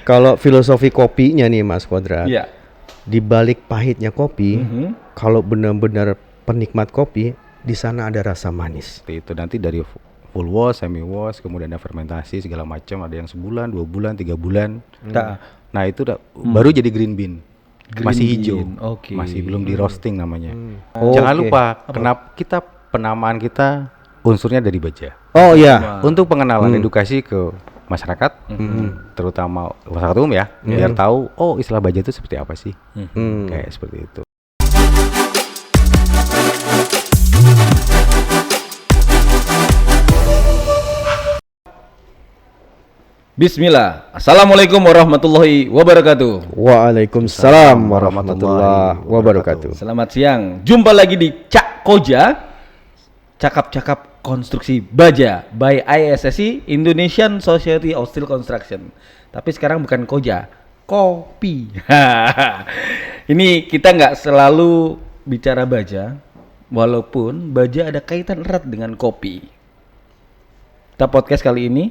Kalau filosofi kopinya nih Mas Kodrat, Iya. di balik pahitnya kopi, kalau benar-benar penikmat kopi, di sana ada rasa manis. Seperti itu nanti dari full wash, semi wash, kemudian ada fermentasi segala macam, ada yang sebulan, 2 bulan, 3 bulan. Nah itu baru jadi green bean. Masih hijau. Oke. Masih belum di roasting namanya. Oh, Jangan oke. lupa kenapa kita penamaan kita unsurnya dari baja. Oh iya. Untuk pengenalan edukasi ke masyarakat, terutama masyarakat umum ya, biar tahu oh istilah baja itu seperti apa sih. Kayak seperti itu. Bismillah. Assalamualaikum warahmatullahi wabarakatuh. Waalaikumsalam warahmatullahi wabarakatuh. Selamat siang. Jumpa lagi di Cak Koja, cakap-cakap konstruksi baja by ISSI, Indonesian Society of Steel Construction. Tapi sekarang bukan koja, kopi. Ini kita nggak selalu bicara baja, walaupun baja ada kaitan erat dengan kopi. Kita podcast kali ini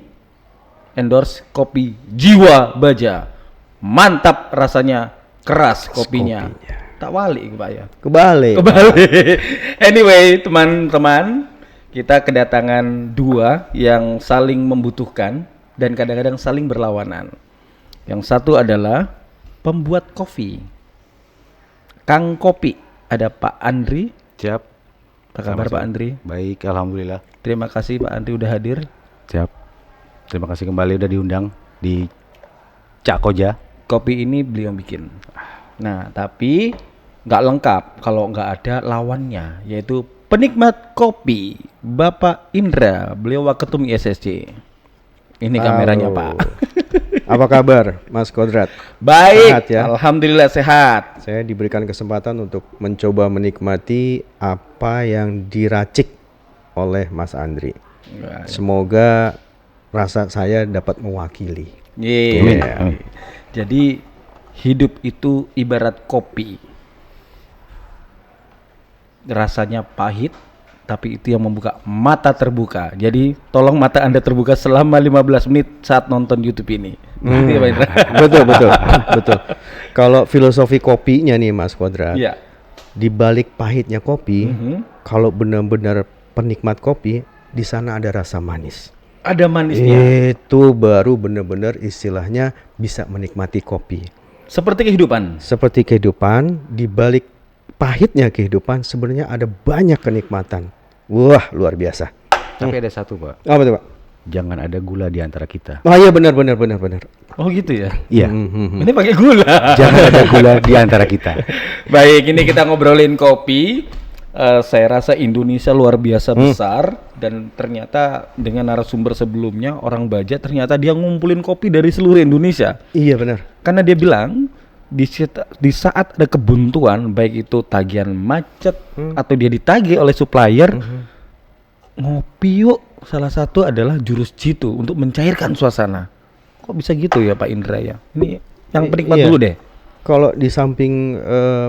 endorse kopi Jiwa Baja. Mantap rasanya, keras kopinya. Tak wali Pak ya. Kebalik. Anyway, teman-teman, kita kedatangan dua yang saling membutuhkan dan kadang-kadang saling berlawanan. Yang satu adalah pembuat kopi, Kang Kopi. Ada Pak Andri. Siap. Apa kabar Pak Andri? Baik, alhamdulillah. Terima kasih Pak Andri udah hadir. Siap. Terima kasih kembali udah diundang di Cak Koja. Kopi ini beliau bikin. Nah, tapi nggak lengkap kalau nggak ada lawannya, yaitu penikmat kopi Bapak Indra. Beliau Waketum ISSC. Ini kameranya Halo. Pak. Apa kabar Mas Kodrat? Baik, Sehat ya? alhamdulillah sehat. Saya diberikan kesempatan untuk mencoba menikmati apa yang diracik oleh Mas Andri. Semoga rasa saya dapat mewakili. Yeay. Amin. Jadi hidup itu ibarat kopi. Rasanya pahit, tapi itu yang membuka mata terbuka. Jadi tolong mata Anda terbuka selama 15 menit saat nonton YouTube ini. Ngerti ya, Pak Indra? betul. Kalau filosofi kopinya nih Mas Kodrat, Iya. di balik pahitnya kopi, kalau benar-benar penikmat kopi, di sana ada rasa manis. Ada manisnya. Itu baru benar-benar istilahnya bisa menikmati kopi. Seperti kehidupan. Seperti kehidupan, di balik pahitnya kehidupan sebenarnya ada banyak kenikmatan. Wah, luar biasa. Tapi ada satu Pak, Apa tuh Pak? jangan ada gula di antara kita. Oh iya benar. Oh gitu ya. Iya. Ini pakai gula. Jangan ada gula di antara kita. Baik, ini kita ngobrolin kopi. Saya rasa Indonesia luar biasa besar dan ternyata dengan narasumber sebelumnya orang Baja ternyata dia ngumpulin kopi dari seluruh Indonesia. Iya benar. Karena dia bilang di saat ada kebuntuan baik itu tagihan macet atau dia ditagih oleh supplier, ngopi yuk. Salah satu adalah jurus jitu untuk mencairkan suasana. Kok bisa gitu ya Pak Indra ya? Ini yang penikmat Iya. dulu deh. Kalau di samping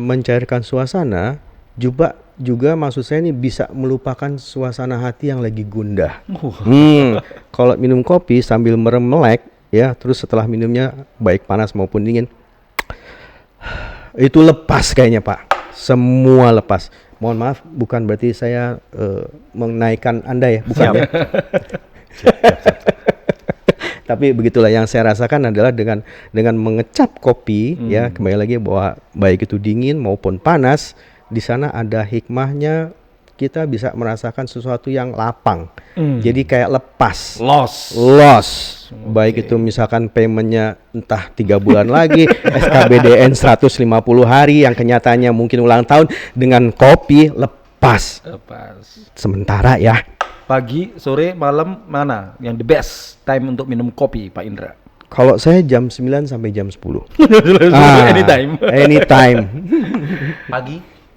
mencairkan suasana, juga maksud saya ini bisa melupakan suasana hati yang lagi gundah. Kalau minum kopi sambil merem melek, ya, terus setelah minumnya baik panas maupun dingin, itu lepas kayaknya Pak. Semua lepas. Mohon maaf, bukan berarti saya menaikkan Anda ya, bukan ya. Tapi begitulah yang saya rasakan adalah dengan mengecap kopi, ya, kembali lagi bahwa baik itu dingin maupun panas, di sana ada hikmahnya, kita bisa merasakan sesuatu yang lapang. Jadi kayak lepas. Loss. Baik itu misalkan paymentnya entah 3 bulan lagi, SKBDN 150 hari yang kenyataannya mungkin ulang tahun, dengan kopi lepas. Sementara ya. Pagi, sore, malam mana yang the best time untuk minum kopi Pak Indra? Kalau saya jam 9 sampai jam 10. Anytime.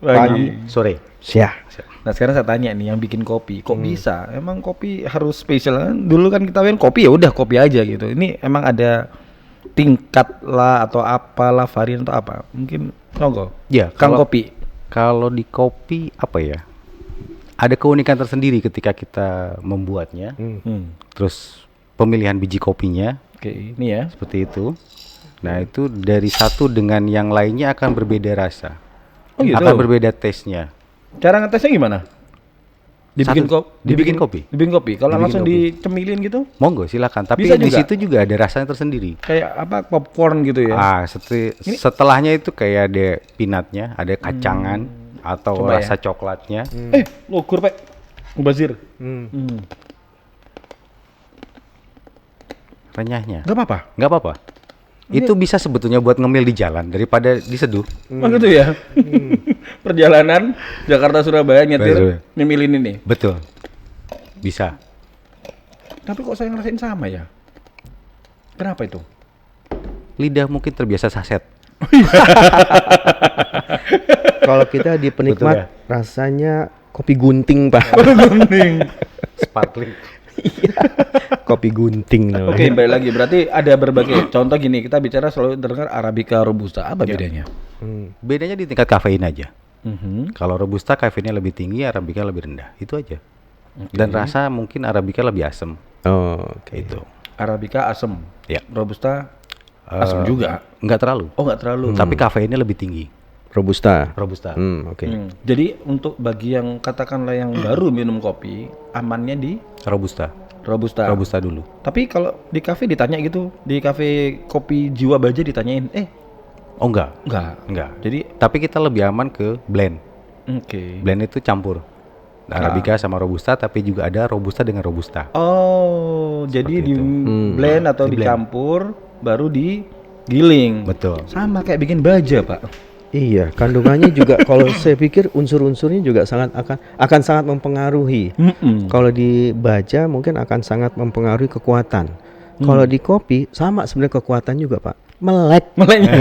Pagi, Sore. Siap. Nah sekarang saya tanya nih yang bikin kopi, kok bisa? Emang kopi harus spesial kan? Dulu kan kita kopi ya udah kopi aja gitu. Ini emang ada tingkat lah atau apalah varian atau apa? Mungkin monggo. Ya, Kang kalau- Kopi. Kalau di kopi apa ya? Ada keunikan tersendiri ketika kita membuatnya. Terus pemilihan biji kopinya Oke, ini ya. seperti itu. Nah itu dari satu dengan yang lainnya akan berbeda rasa, Oh gitu. akan berbeda taste-nya. Cara ngetesnya gimana? Dibikin kopi. Dibikin kopi. Kalau Dibikin langsung kopi. dicemilin gitu, Monggo silakan. Tapi Bisa di juga? situ juga ada rasanya tersendiri. kayak apa popcorn gitu ya? Setelahnya itu kayak ada peanutnya, ada kacangan atau Coba rasa coklatnya. Logur Pak. Mubazir. Renyahnya. Gak apa-apa. Nggak apa-apa. Itu bisa sebetulnya buat ngemil di jalan daripada diseduh. Oh gitu ya. Perjalanan Jakarta Surabaya nyetir Betul. nyemilin ini. Betul. Bisa. Tapi kok saya ngerasain sama ya? Kenapa itu? Lidah mungkin terbiasa saset. Kalau kita di penikmat Betul rasanya kopi gunting, Pak. Sparkling. Kopi gunting namanya. Oke, balik lagi. Berarti ada berbagai contoh gini. Kita bicara selalu dengar Arabica, Robusta. Apa bedanya? Bedanya di tingkat kafein aja. Mhm. Kalau Robusta kafeinnya lebih tinggi, Arabica lebih rendah. Itu aja. Dan rasa mungkin Arabica lebih asam. Oh, oke. Itu. Arabica asam. Ya. Robusta asam juga. Nggak terlalu. Oh, nggak terlalu. Tapi kafeinnya lebih tinggi. Robusta. Robusta. Oke. Jadi untuk bagi yang katakanlah yang baru minum kopi, amannya di Robusta. Robusta. Robusta dulu. Tapi kalau di kafe ditanya gitu, di kafe kopi Jiwa Baja ditanyain, Oh enggak. enggak. Jadi Tapi kita lebih aman ke blend. oke. Blend itu campur. Arabica sama Robusta, tapi juga ada Robusta dengan Robusta. Oh, jadi di itu. blend atau Di blend. dicampur baru digiling. Betul. Sama kayak bikin baja, Pak. Iya, kandungannya juga kalau saya pikir unsur-unsurnya juga sangat akan sangat mempengaruhi. Kalau di baja mungkin akan sangat mempengaruhi kekuatan. Kalau di kopi sama sebenarnya kekuatan juga, Pak. Melek. Meleknya.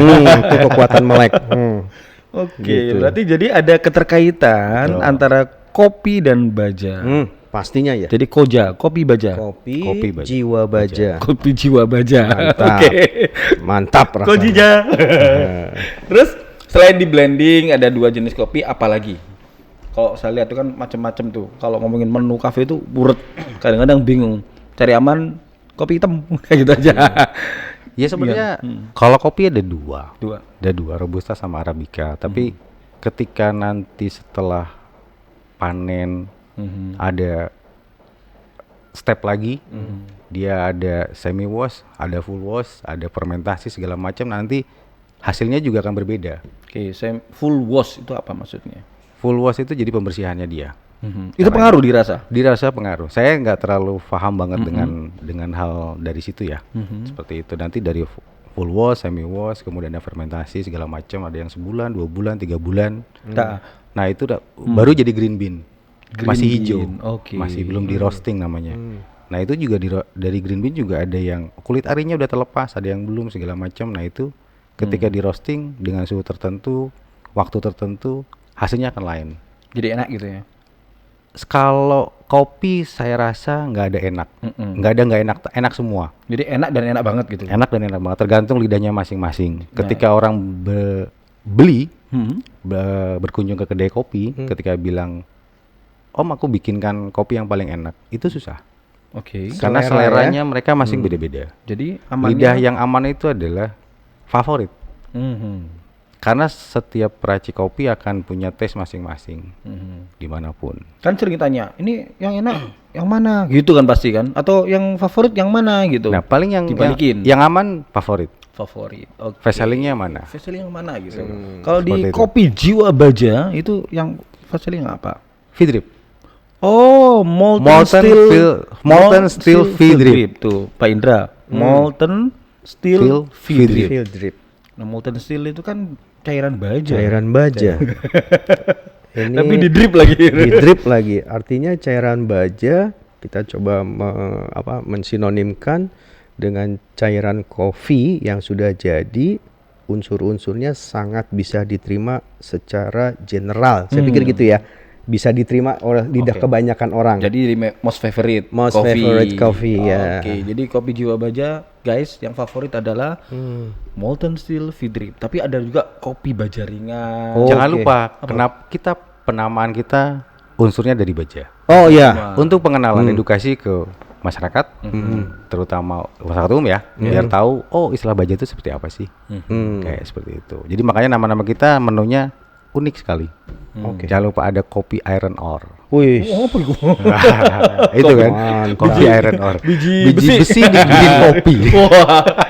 Itu kekuatan melek. Oke, Gitu. berarti jadi ada keterkaitan antara kopi dan baja. Pastinya ya. Jadi koja, kopi baja. Kopi baja. jiwa baja. Kopi Jiwa Baja. Mantap. Oke. Mantap rasanya. Kojija. Terus selain di blending ada dua jenis kopi apalagi? Kalau saya lihat itu kan macam-macam tuh. Kalau ngomongin menu kafe itu buret. Kadang-kadang bingung. Cari aman kopi hitam kayak gitu aja. Ya sebenarnya kalau kopi ada dua. Dua. Ada dua, Robusta sama Arabica. Tapi ketika nanti setelah panen ada step lagi, dia ada semi wash, ada full wash, ada fermentasi segala macam, nanti hasilnya juga akan berbeda. Oke, saya full wash itu apa maksudnya? Full wash itu jadi pembersihannya dia. Itu pengaruh dirasa. Dirasa pengaruh. Saya nggak terlalu paham banget dengan hal dari situ ya. Seperti itu. Nanti dari full wash, semi wash, kemudian ada fermentasi segala macam. Ada yang sebulan, 2 bulan, 3 bulan. Nah itu baru jadi green bean. Masih hijau. Oke. Masih belum di roasting namanya. Nah itu juga dari green bean juga ada yang kulit arinya udah terlepas, ada yang belum segala macam. Nah itu ketika di roasting dengan suhu tertentu, waktu tertentu, hasilnya akan lain. Jadi enak gitu ya. Kalau kopi saya rasa nggak ada enak, nggak enak, enak semua. Jadi enak dan enak banget gitu. Enak dan enak banget, tergantung lidahnya masing-masing. Ketika orang beli, berkunjung ke kedai kopi, ketika bilang, Om aku bikinkan kopi yang paling enak, itu susah. Oke. Karena Selera seleranya mereka masing beda-beda. Jadi amannya. Lidah yang aman itu adalah favorit. Karena setiap peracik kopi akan punya taste masing-masing, dimanapun. Kan sering tanya, ini yang enak yang mana? Gitu kan pasti kan? Atau yang favorit yang mana gitu? Nah paling yang dibalikin. yang aman favorit. Favorit. Oke. Fast sellingnya mana? Fast selling yang mana gitu? Kalau di seperti itu. kopi Jiwa Baja itu yang fast selling apa? Feed drip. Oh, molten steel feed drip. Tuh, Pak Indra. Molten steel feed drip. Field drip. Nah, molten steel itu kan cairan baja. Cairan baja. Ini Tapi di drip lagi. di drip lagi. Artinya cairan baja kita coba mensinonimkan dengan cairan kopi yang sudah jadi, unsur-unsurnya sangat bisa diterima secara general. Saya pikir gitu ya. Bisa diterima oleh lidah kebanyakan orang. Jadi most favorite Most favorite coffee, ya. Oke, jadi kopi Jiwa Baja, guys, yang favorit adalah molten steel feed drip. Tapi ada juga kopi baja ringan. Oh, Jangan oke. lupa, kenapa penamaan kita unsurnya dari baja. Oh ya. Untuk pengenalan edukasi ke masyarakat, terutama masyarakat umum ya, biar tahu istilah baja itu seperti apa sih, kayak seperti itu. Jadi makanya nama-nama kita menunya unik sekali. Jangan lupa ada kopi iron ore. Wih, Itu kan, kopi iron ore. Biji besi dibikin kopi.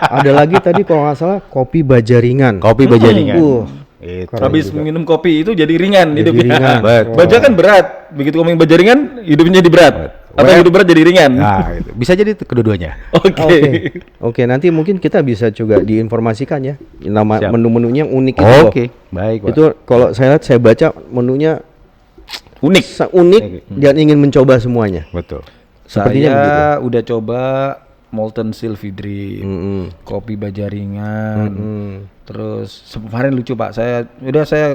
ada lagi tadi kalau nggak salah kopi baja ringan. Kopi baja ringan. Itu. Habis minum kopi itu jadi ringan Jadi hidupnya. ringan. Betul. Baja kan berat. Begitu ngomong baja ringan, hidupnya jadi berat. Atau hidup berat jadi ringan. Nah, itu. Bisa jadi itu kedua-duanya. Oke. Oke, nanti mungkin kita bisa juga diinformasikan ya nama Siap. menu-menunya yang unik itu. loh. Oke, baik, Pak. Itu kalau saya baca menunya Unik. unik dan ingin mencoba semuanya. Betul. Sepertinya Saya begitu. udah coba Molten Silver Drip, kopi baja ringan. Terus kemarin lucu Pak, saya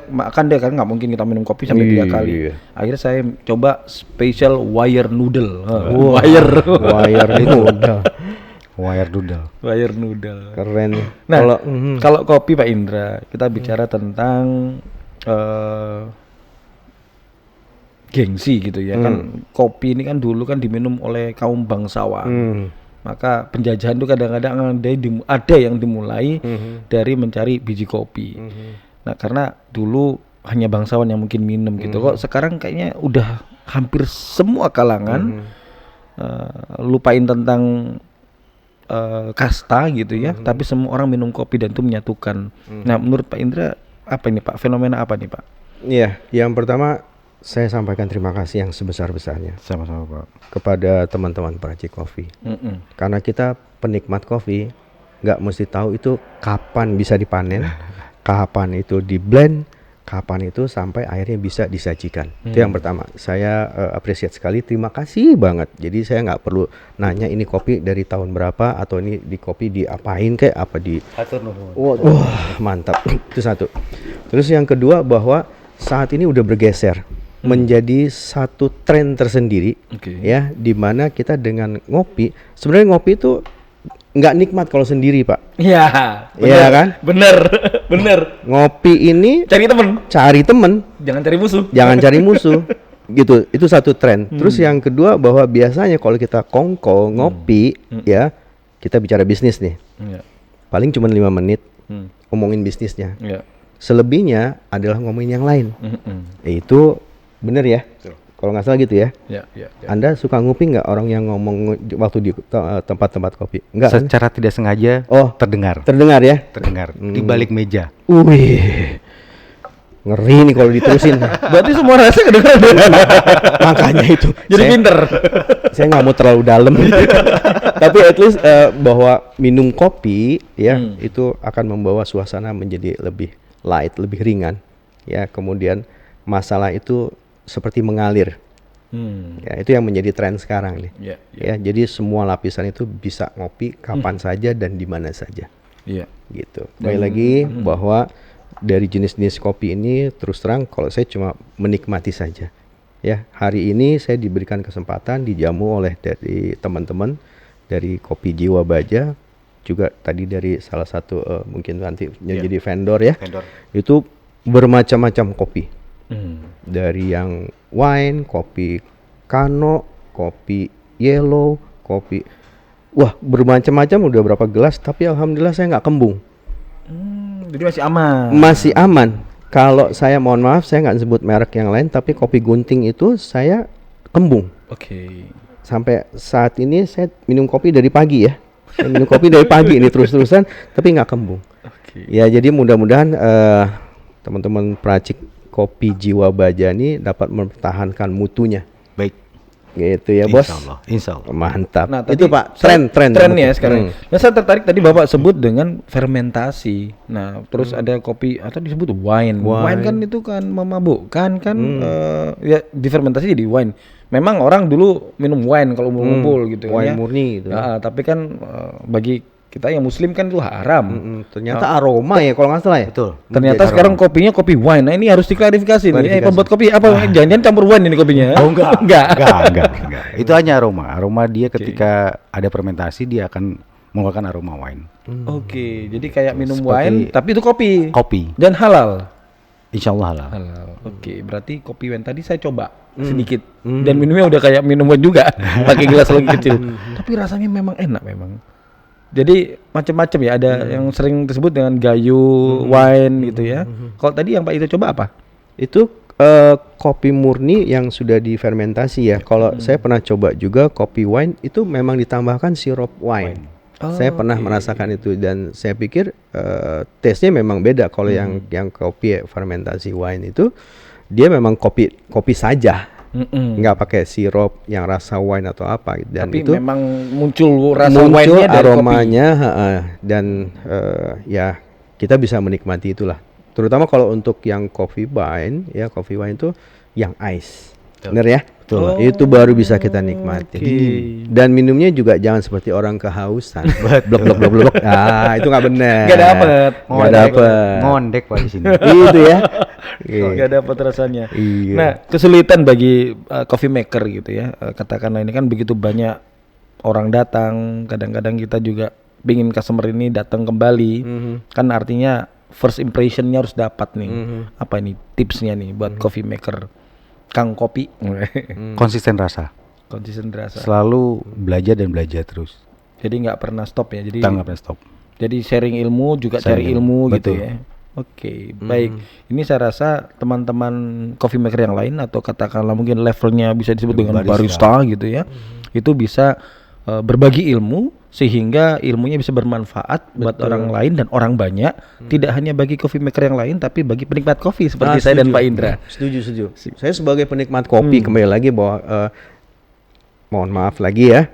makan deh kan nggak mungkin kita minum kopi sampai 3 kali. Iya. Akhirnya saya coba special wire noodle. Wire itu udah Wire doodle. Wire noodle. keren. Nah, Kalau kalau kopi Pak Indra, kita bicara tentang gengsi gitu ya kan. Kopi ini kan dulu kan diminum oleh kaum bangsawan. Maka penjajahan itu kadang-kadang ada yang dimulai dari mencari biji kopi. Nah, karena dulu hanya bangsawan yang mungkin minum gitu. Kok sekarang kayaknya udah hampir semua kalangan lupain tentang kasta gitu ya, tapi semua orang minum kopi dan itu menyatukan. Nah, menurut Pak Indra apa ini Pak? Fenomena apa nih Pak? iya, yang pertama saya sampaikan terima kasih yang sebesar-besarnya Sama-sama, Pak. kepada teman-teman peracik kopi. Karena kita penikmat kopi nggak mesti tahu itu kapan bisa dipanen, kapan itu di blend, kapan itu sampai akhirnya bisa disajikan. Itu yang pertama. Saya appreciate sekali, terima kasih banget. Jadi saya nggak perlu nanya ini kopi dari tahun berapa atau ini di kopi diapain kayak apa di. Wah, mantap. Itu satu. Terus yang kedua bahwa saat ini udah bergeser menjadi satu tren tersendiri, ya, di mana kita dengan ngopi, sebenarnya ngopi itu nggak nikmat kalau sendiri Pak. Iya, Iya kan? Bener. Ngopi ini Cari temen, cari temen, jangan cari musuh. jangan cari musuh. Gitu, itu satu tren. Terus yang kedua bahwa biasanya kalau kita kongko ngopi, ya, kita bicara bisnis nih, Iya. paling cuma 5 menit ngomongin bisnisnya. Iya. Selebihnya adalah ngomongin yang lain. Itu bener ya? Kalau nggak salah gitu ya? Iya. Anda suka ngopi nggak orang yang ngomong waktu di tempat-tempat kopi? Enggak kan? Secara tidak sengaja terdengar Terdengar ya? di balik meja. Wih, ngeri nih kalau diterusin. Berarti semua rasa kedengeran. Makanya itu. Jadi pinter. Saya nggak mau terlalu dalam. Tapi at least bahwa minum kopi ya itu akan membawa suasana menjadi lebih light, lebih ringan. Ya, kemudian masalah itu seperti mengalir. Ya, itu yang menjadi tren sekarang nih. Iya. Ya, jadi semua lapisan itu bisa ngopi kapan saja dan di mana saja. Iya. Gitu. Baik lagi bahwa dari jenis-jenis kopi ini terus terang kalau saya cuma menikmati saja. Ya, hari ini saya diberikan kesempatan dijamu oleh dari teman-teman dari Kopi Jiwa Baja, juga tadi dari salah satu mungkin nanti jadi vendor ya. Itu bermacam-macam kopi. Dari yang wine, kopi Kano, kopi yellow, kopi, wah bermacam-macam, udah berapa gelas, tapi alhamdulillah saya nggak kembung. Jadi masih aman. Masih aman. Kalau saya mohon maaf saya nggak sebut merek yang lain, tapi kopi gunting itu saya kembung. Oke. Sampai saat ini saya minum kopi dari pagi ya. Saya minum kopi dari pagi ini terus-terusan, tapi nggak kembung. Oke. Ya, jadi mudah-mudahan teman-teman peracik kopi Jiwa Baja ini dapat mempertahankan mutunya. Baik. Gitu ya, Bos. Insya Allah. Mantap. Nah, Itu tadi Pak, saya- tren ya sekarang. Nah, saya tertarik tadi Bapak sebut dengan fermentasi. Nah, terus ada kopi atau disebut wine. Wine kan itu kan memabukkan kan, ya difermentasi jadi wine. Memang orang dulu minum wine kalau ngumpul gitu kan Wine ya. murni gitu. Tapi kan bagi kita yang muslim kan itu haram. Ternyata aroma ya kalau nggak salah ya. Betul. Ternyata sekarang kopinya kopi wine. Nah, ini harus diklarifikasi nih. Pembuat kopi apa? Jangan-jangan campur wine ini kopinya? Oh enggak. enggak. Enggak. Itu hanya aroma. Aroma dia ketika ada fermentasi dia akan mengeluarkan aroma wine. Oke, jadi kayak minum Seperti wine tapi itu kopi. Kopi. Dan halal. Insya Allah halal. Halal. Oke, berarti kopi wine tadi saya coba sedikit dan minumnya udah kayak minum wine juga, pakai gelas lagi kecil. Tapi rasanya memang enak memang. Jadi macam-macam ya, ada yang sering disebut dengan gayo wine gitu ya. Kalau tadi yang Pak itu coba apa? Itu kopi murni yang sudah difermentasi ya. Kalau saya pernah coba juga kopi wine itu memang ditambahkan sirup wine. Saya pernah merasakan itu dan saya pikir taste-nya memang beda. Kalau yang kopi fermentasi wine itu dia memang kopi saja, nggak pakai sirup yang rasa wine atau apa. Dan tapi itu memang muncul rasa muncul wine-nya dari aromanya, dan ya kita bisa menikmati itulah. Terutama kalau untuk yang coffee wine itu yang ice. Bener ya? Betul. Itu baru bisa kita nikmati. Dan minumnya juga jangan seperti orang kehausan. Blok. Ah, itu nggak benar. Nggak dapet. Nggak dapet. Ngondek Pak di sini. Itu ya. Nggak dapat rasanya. Iya. Nah, kesulitan bagi coffee maker gitu ya. Katakanlah ini kan begitu banyak orang datang, kadang-kadang kita juga pingin customer ini datang kembali. Kan artinya first impression-nya harus dapat nih. Apa ini tipsnya nih buat coffee maker? Kang Kopi. Konsisten rasa. Konsisten rasa. Selalu belajar dan belajar terus. Jadi nggak pernah stop ya. Jadi Kita nggak pernah stop. Jadi sharing ilmu juga Sharing cari ilmu ilmu, gitu betul. ya. Oke, baik. Ini saya rasa teman-teman coffee maker yang lain atau katakanlah mungkin levelnya bisa disebut dengan barista gitu ya. Itu bisa berbagi ilmu sehingga ilmunya bisa bermanfaat buat orang lain dan orang banyak, tidak hanya bagi coffee maker yang lain tapi bagi penikmat kopi seperti saya dan Pak Indra. Setuju. Saya sebagai penikmat kopi kembali lagi bahwa mohon maaf lagi ya.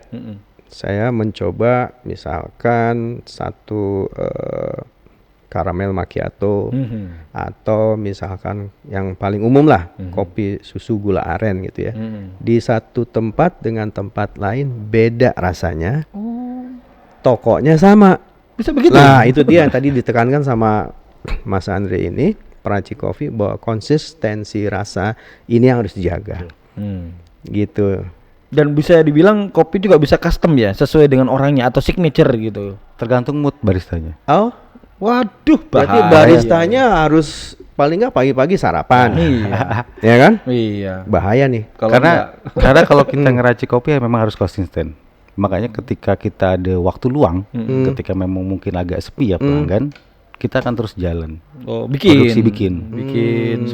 Saya mencoba misalkan satu karamel macchiato atau misalkan yang paling umum lah kopi susu gula aren gitu ya. Di satu tempat dengan tempat lain beda rasanya. Tokonya sama. Bisa begitu? Nah, itu dia yang tadi ditekankan sama Mas Andre ini, peracik kopi, bahwa konsistensi rasa ini yang harus dijaga. Gitu. Dan bisa dibilang kopi juga bisa custom ya, sesuai dengan orangnya atau signature gitu. Tergantung mood baristanya. Oh, Waduh, berarti baristanya harus paling nggak pagi-pagi sarapan. Iya. Ya kan? Iya. Bahaya nih. Karena kalau kita ngeracik kopi ya memang harus konsisten. Makanya ketika kita ada waktu luang, ketika memang mungkin agak sepi ya pelanggan, kita akan terus jalan. Oh, bikin. Produksi bikin.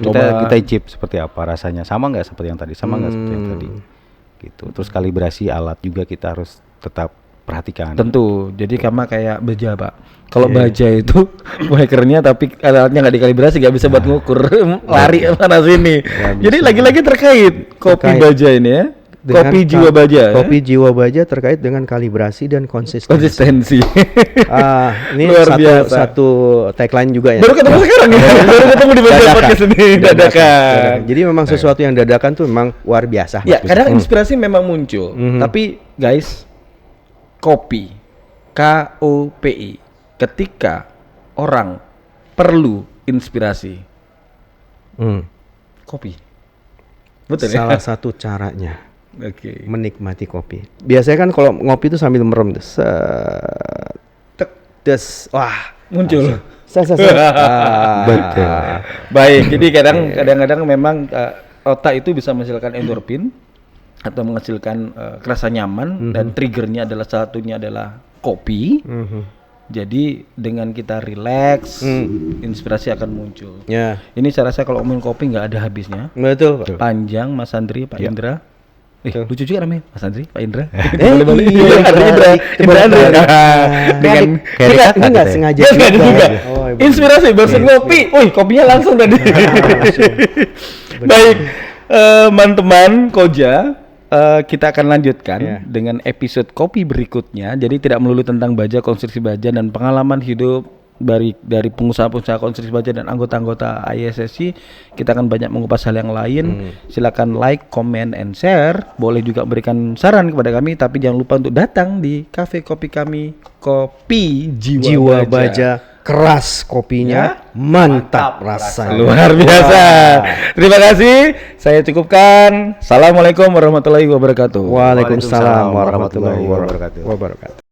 Coba. Kita icip seperti apa rasanya. Sama nggak seperti yang tadi? Sama nggak seperti yang tadi? Gitu. Terus kalibrasi alat juga kita harus tetap perhatikan. Tentu. Jadi sama kayak baja, Pak. Kalau baja itu makernya tapi alatnya nggak dikalibrasi, nggak bisa buat ngukur lari sana sini. Jadi lagi-lagi terkait kopi baja ini ya. Kopi jiwa baja. Kopi jiwa baja terkait dengan kalibrasi dan konsistensi. Ini Luar biasa. satu tagline juga ya. Baru ketemu sekarang ya. Baru ketemu di bagian podcast ini dadakan. Jadi memang sesuatu yang dadakan tuh memang luar biasa. Ya, kadang inspirasi memang muncul. Tapi guys, kopi, KOPI, ketika orang perlu inspirasi, kopi. Betul ya? Salah satu caranya Oke. menikmati kopi. Biasanya kan kalau ngopi itu sambil merem, wah Muncul. Betul. Baik, jadi kadang-kadang memang otak itu bisa menghasilkan endorfin atau menghasilkan rasa nyaman dan triggernya adalah satunya adalah kopi. Jadi dengan kita relax, inspirasi akan muncul. Ya, Ini saya rasa kalau ngomongin kopi nggak ada habisnya. betul. Pak. Panjang, Mas Andri, Pak Indra. Lucu juga namanya, Mas Andri, Pak Indra. Iya, Indra Andri. Dengan Ini nggak sengaja juga. Oh, iya, inspirasi barusan ngopi. Wih, kopinya langsung tadi. Baik, teman-teman Koja, kita akan lanjutkan dengan episode kopi berikutnya. Jadi tidak melulu tentang baja, konstruksi baja dan pengalaman hidup dari pengusaha-pengusaha konstruksi baja dan anggota-anggota ISSC. Kita akan banyak mengupas hal yang lain. Silakan like, comment, and share. Boleh juga berikan saran kepada kami, tapi jangan lupa untuk datang di kafe kopi kami, Kopi Jiwa Baja. Keras kopinya, mantap rasanya. Luar biasa. Terima kasih. Saya cukupkan. Assalamualaikum warahmatullahi wabarakatuh. Waalaikumsalam warahmatullahi wabarakatuh.